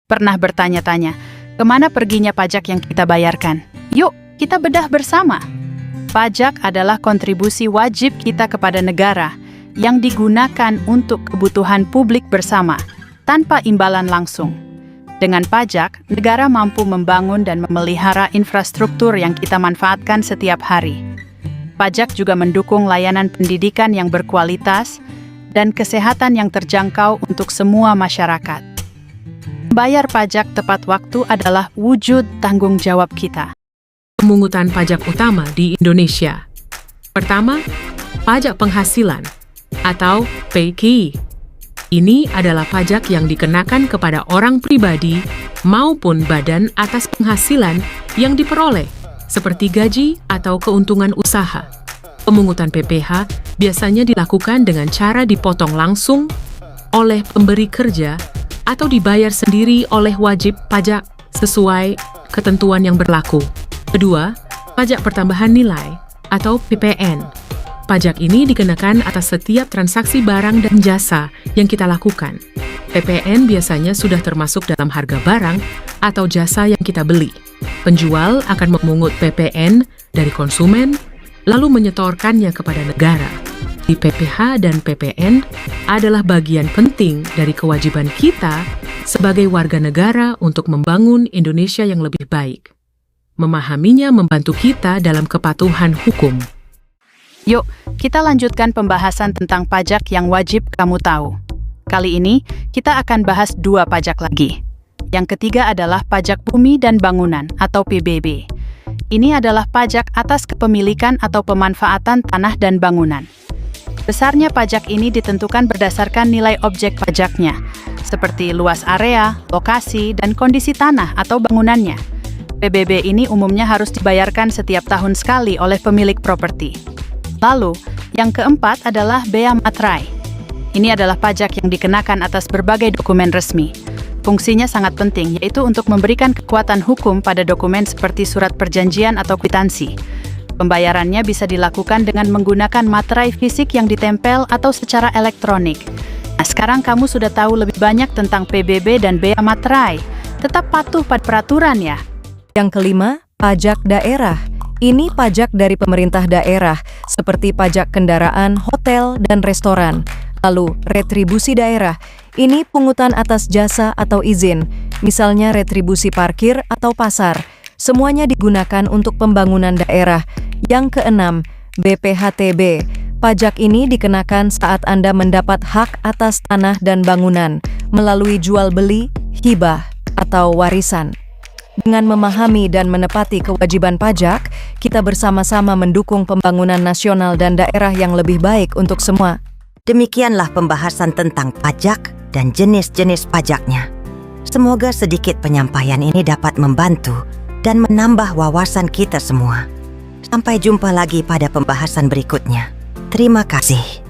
Pernah bertanya-tanya, kemana perginya pajak yang kita bayarkan? Yuk, kita bedah bersama. Pajak adalah kontribusi wajib kita kepada negara yang digunakan untuk kebutuhan publik bersama, tanpa imbalan langsung. Dengan pajak, negara mampu membangun dan memelihara infrastruktur yang kita manfaatkan setiap hari. Pajak juga mendukung layanan pendidikan yang berkualitas dan kesehatan yang terjangkau untuk semua masyarakat. Bayar pajak tepat waktu adalah wujud tanggung jawab kita. Pemungutan pajak utama di Indonesia. Pertama, pajak penghasilan atau PKI. Ini adalah pajak yang dikenakan kepada orang pribadi maupun badan atas penghasilan yang diperoleh, seperti gaji atau keuntungan usaha. Pemungutan PPh biasanya dilakukan dengan cara dipotong langsung oleh pemberi kerja atau dibayar sendiri oleh wajib pajak sesuai ketentuan yang berlaku. Kedua, pajak pertambahan nilai atau PPN. Pajak ini dikenakan atas setiap transaksi barang dan jasa yang kita lakukan. PPN biasanya sudah termasuk dalam harga barang atau jasa yang kita beli. Penjual akan memungut PPN dari konsumen, lalu menyetorkannya kepada negara. Di PPh dan PPN adalah bagian penting dari kewajiban kita sebagai warga negara untuk membangun Indonesia yang lebih baik. Memahaminya membantu kita dalam kepatuhan hukum. Yuk, kita lanjutkan pembahasan tentang pajak yang wajib kamu tahu. Kali ini, kita akan bahas 2 pajak lagi. Yang ketiga adalah pajak bumi dan bangunan atau PBB. Ini adalah pajak atas kepemilikan atau pemanfaatan tanah dan bangunan. Besarnya pajak ini ditentukan berdasarkan nilai objek pajaknya, seperti luas area, lokasi, dan kondisi tanah atau bangunannya. PBB ini umumnya harus dibayarkan setiap tahun sekali oleh pemilik properti. Lalu, yang keempat adalah bea materai. Ini adalah pajak yang dikenakan atas berbagai dokumen resmi. Fungsinya sangat penting, yaitu untuk memberikan kekuatan hukum pada dokumen seperti surat perjanjian atau kwitansi. Pembayarannya bisa dilakukan dengan menggunakan materai fisik yang ditempel atau secara elektronik. Nah, sekarang kamu sudah tahu lebih banyak tentang PBB dan bea materai. Tetap patuh pada peraturan ya. Yang kelima, pajak daerah. Ini pajak dari pemerintah daerah, seperti pajak kendaraan, hotel, dan restoran. Lalu, retribusi daerah. Ini pungutan atas jasa atau izin, misalnya retribusi parkir atau pasar. Semuanya digunakan untuk pembangunan daerah. Yang keenam, BPHTB. Pajak ini dikenakan saat Anda mendapat hak atas tanah dan bangunan melalui jual beli, hibah, atau warisan. Dengan memahami dan menepati kewajiban pajak, kita bersama-sama mendukung pembangunan nasional dan daerah yang lebih baik untuk semua. Demikianlah pembahasan tentang pajak dan jenis-jenis pajaknya. Semoga sedikit penyampaian ini dapat membantu dan menambah wawasan kita semua. Sampai jumpa lagi pada pembahasan berikutnya. Terima kasih.